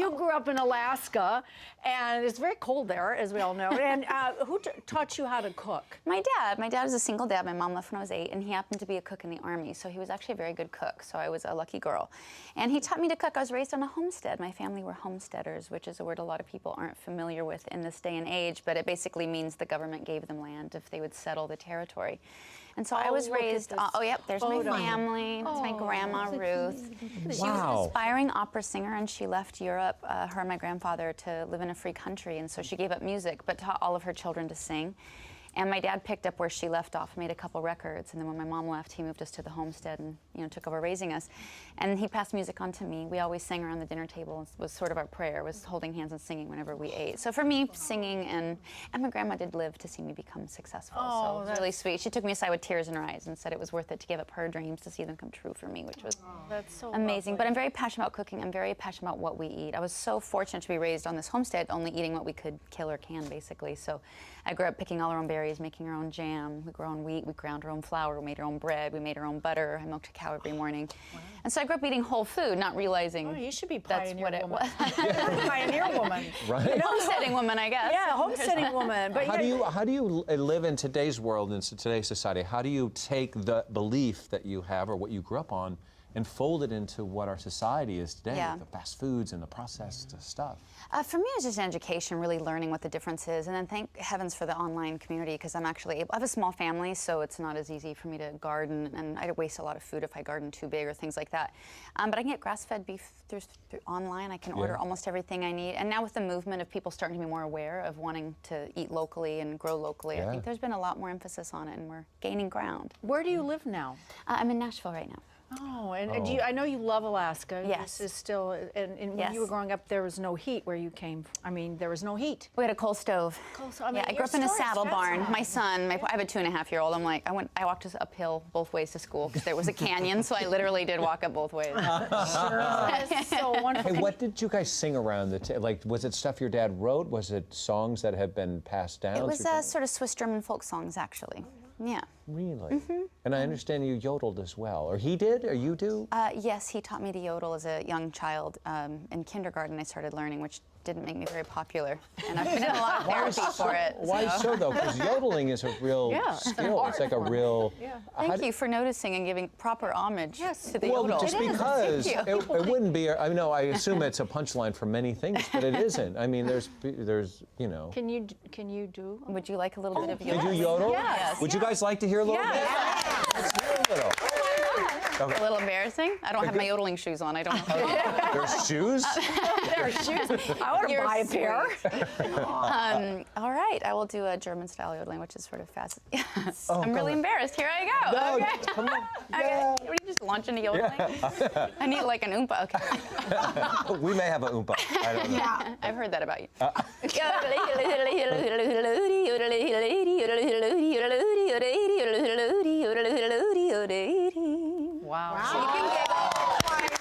you grew up in Alaska, and it's very cold there, as we all know. And who taught you how to cook? My dad. My dad was a single dad. My mom left when I was 8, and he happened to be a cook in the Army, so he was actually a very good cook, so I was a lucky girl. And he taught me to cook. I was raised on a homestead. My family were homesteaders, which is a word a lot of people aren't familiar with in this day and age, but it basically means the government gave them land if they would settle the territory. And so I was raised, yep, there's my family. It's my grandma, Ruth. She was an aspiring opera singer, and she left Europe, her and my grandfather, to live in a free country. And so she gave up music, but taught all of her children to sing. And my dad picked up where she left off, made a couple records, and then when my mom left, he moved us to the homestead and took over raising us. And he passed music on to me. We always sang around the dinner table. It was sort of our prayer, was holding hands and singing whenever we ate. So for me, singing, and my grandma did live to see me become successful. So it was really sweet. She took me aside with tears in her eyes and said it was worth it to give up her dreams to see them come true for me, which was amazing. But I'm very passionate about cooking. I'm very passionate about what we eat. I was so fortunate to be raised on this homestead, only eating what we could kill or can, basically. So I grew up picking all our own berries, making our own jam. We grew our own wheat, we ground our own flour, we made our own bread, we made our own butter. I milked a cow every morning. Wow. And so I grew up eating whole food, not realizing you should be that's what it was. Pioneer woman. Right. Homesteading woman, I guess. Yeah, homesteading woman. But how do you live in today's world, in today's society? How do you take the belief that you have or what you grew up on and fold it into what our society is today, the fast foods and the processed stuff? For me, it's just an education, really learning what the difference is. And then thank heavens for the online community, because I'm actually able, I have a small family, so it's not as easy for me to garden, and I'd waste a lot of food if I garden too big or things like that. But I can get grass-fed beef through online. I can order almost everything I need. And now with the movement of people starting to be more aware of wanting to eat locally and grow locally, I think there's been a lot more emphasis on it, and we're gaining ground. Where do you live now? I'm in Nashville right now. Oh, and do you, I know you love Alaska. Yes. This is still, and when you were growing up, there was no heat where you came from. I mean, there was no heat. We had a coal stove. I mean, I grew up in a saddle barn. My son, I have a 2.5-year-old. I walked uphill both ways to school because there was a canyon, so I literally did walk up both ways. That's so wonderful. Hey, what did you guys sing around like, was it stuff your dad wrote? Was it songs that have been passed down? It was sort of Swiss German folk songs, actually. Yeah. Really? Mm-hmm. And I understand you yodeled as well. Or he did, or you do? Yes, he taught me to yodel as a young child. In kindergarten, I started learning, which didn't make me very popular. And I've been in a lot of therapy for it. Why so, though? Because yodeling is a real skill. It's like a real... Thank you for noticing and giving proper homage to the yodel. Well, just because it wouldn't be... I know, I assume it's a punchline for many things, but it isn't. I mean, there's Can you do? Would you like a little bit of yodel? Did you yodel? Yes. Would you guys like to hear a little bit? Let's hear a little. Okay. A little embarrassing. I don't have my yodeling shoes on. I don't have There's shoes? There are shoes. I want to buy a pair. All right. I will do a German-style yodeling, which is sort of fast. I'm really embarrassed. Here I go. No, okay. Come on. Okay. What, do you just launch into yodeling? I need like an oompa. Okay. We may have an oompa. I don't know. Yeah. I've heard that about you. Wow.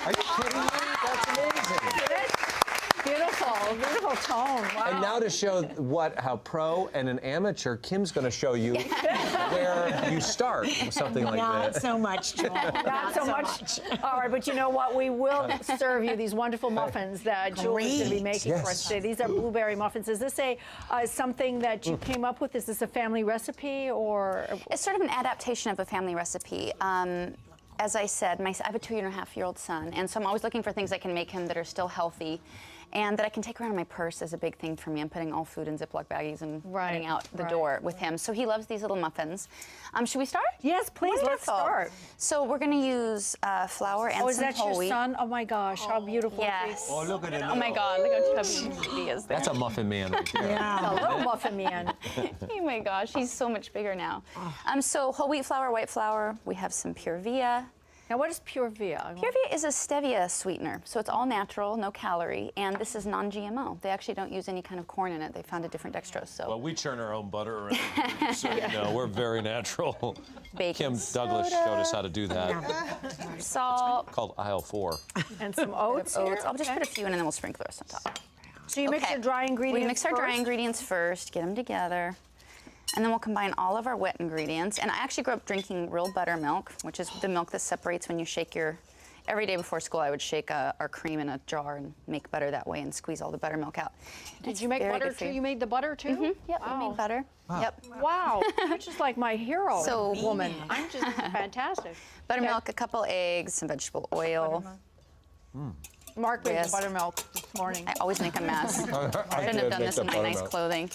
Are you kidding me? That's amazing. Beautiful tone. Wow. And now to show how pro and an amateur, Kim's going to show you where you start with something like Not that. so much, Joel. Not so much. All right, but you know what? We will serve you these wonderful muffins that Julie's going to be making for us today. These are blueberry muffins. Is this something that you came up with? Is this a family recipe, or? It's sort of an adaptation of a family recipe. As I said, I have a 2.5-year-old son, and so I'm always looking for things I can make him that are still healthy and that I can take around in my purse is a big thing for me. I'm putting all food in Ziploc baggies and heading out the door with him. So he loves these little muffins. Should we start? Yes, please. Wonderful. Let's start. So we're going to use flour and some whole wheat. Is that your son? Oh my gosh, how beautiful! Yes. Oh, look at it. Oh my God, look how chubby he is there. That's a muffin man right there. A little muffin man. Oh my gosh, he's so much bigger now. So whole wheat flour, white flour. We have some pure via. Now, what is pure via? Pure via is a stevia sweetener, so it's all natural, no calorie, and this is non-GMO. They actually don't use any kind of corn in it. They found a different dextrose. So. Well, we churn our own butter around here, so you know, we're very natural. Baking Kim Douglas showed us how to do that. Salt. Called aisle 4. And some oats. I'll just put a few in and then we'll sprinkle the rest on top. So you mix your dry ingredients We mix our dry ingredients first, get them together. And then we'll combine all of our wet ingredients. And I actually grew up drinking real buttermilk, which is the milk that separates when you shake your every day before school, I would shake our cream in a jar and make butter that way and squeeze all the buttermilk out. Did you make butter too? You made the butter too? Yep, Wow. we made butter. Wow. Yep. Wow, you're just like my hero woman. I'm just fantastic. Buttermilk, a couple eggs, some vegetable oil. Mark made the Yes. buttermilk this morning. I always make a mess. I shouldn't have done this in my nice clothing.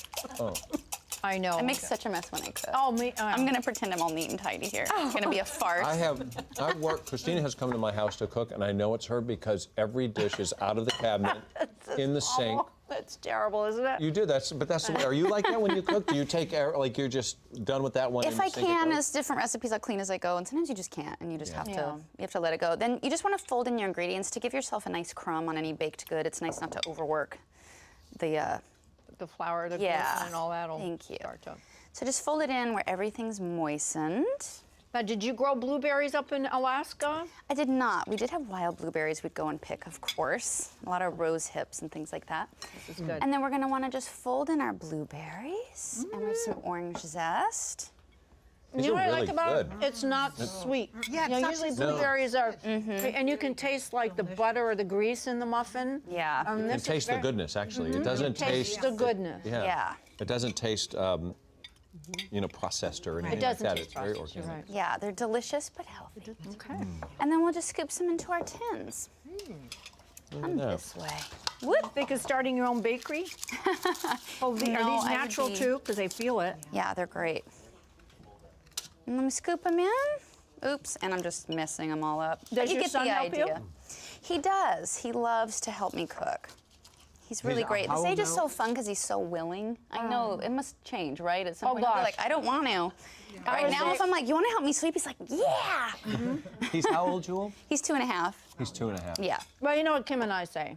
I know. I make such a mess when I cook. Oh, me. I'm gonna pretend I'm all neat and tidy here. It's gonna be a farce. I've worked, Christina has come to my house to cook, and I know it's her because every dish is out of the cabinet, in the sink. Oh, that's terrible, isn't it? You do, but that's the way. Are you like that when you cook? Do you take, like, you're just done with that one? If in the I sink can, it goes? there's different recipes I'll clean as I go, and sometimes you just can't, and you just have to Yeah. you have to let it go. Then you just want to fold in your ingredients to give yourself a nice crumb on any baked good. It's nice not to overwork the The flour, the Yeah. gluten, and all that. Thank you. Start to. So just fold it in where everything's moistened. Now, did you grow blueberries up in Alaska? I did not. We did have wild blueberries we'd go and pick, of course. A lot of rose hips and things like that. This is good. And then we're gonna wanna just fold in our blueberries and with some orange zest. These You know are what I really like about it? good. It's not sweet. Yeah, You know, it's not usually too sweet. blueberries are, and you can taste like the butter or the grease in the muffin. Yeah. You can This is taste the very- goodness, actually. It doesn't Taste the goodness. Yeah. It doesn't taste, processed or anything It doesn't like that. taste It's very processed, you're organic. right. Yeah, they're delicious but healthy. Okay. And then we'll just scoop some into our tins. Come that. this way. Whoop. Think of starting your own bakery? Oh, are No, these I would natural be- too? Because they feel it. Yeah, they're great. And let me scoop them in. Oops, and I'm just messing them all up. But Does you your get son the help you? idea. He does. He loves to help me cook. He's really great. how This old age is now? so fun because he's so willing. I know it must change, right? At some Oh, point, he'll be gosh. like, I don't want to. Right would now, say- if I'm like, you want to help me sweep? He's like, yeah. He's how old, Jewel? He's 2.5. He's 2.5. Yeah. Well, you know what Kim and I say?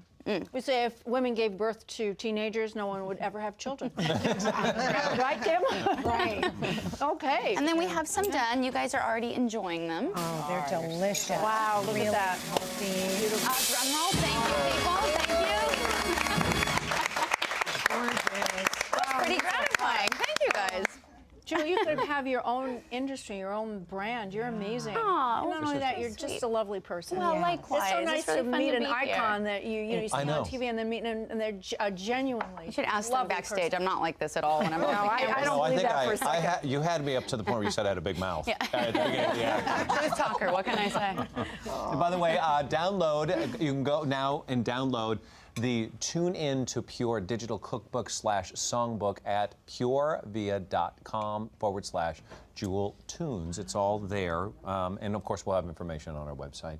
We say if women gave birth to teenagers, no one would ever have children. Right, Kim? Right. Okay. And then we have some done. You guys are already enjoying them. Oh, they're delicious. Wow, look at that. Drum roll. Thank you, people. Thank you. Pretty gratifying. Thank you, guys. Jill, you could have your own industry, your own brand. You're amazing. Aw, And not only that, so you're sweet. just a lovely person. Well, likewise. It's so nice It's really to fun meet to an be here. icon that you see I know. on TV and then meet and they're genuinely. You should ask them lovely backstage. person. I'm not like this at all when I'm on No, the I camera. don't No, I believe think that for a second. you had me up to the point where you said I had a big mouth. At the beginning of the act. Truth talker. What can I say? And by the way, you can go now and download the Tune In to Pure digital cookbook / songbook at purevia.com/Jewel Tunes. It's all there. And of course, we'll have information on our website.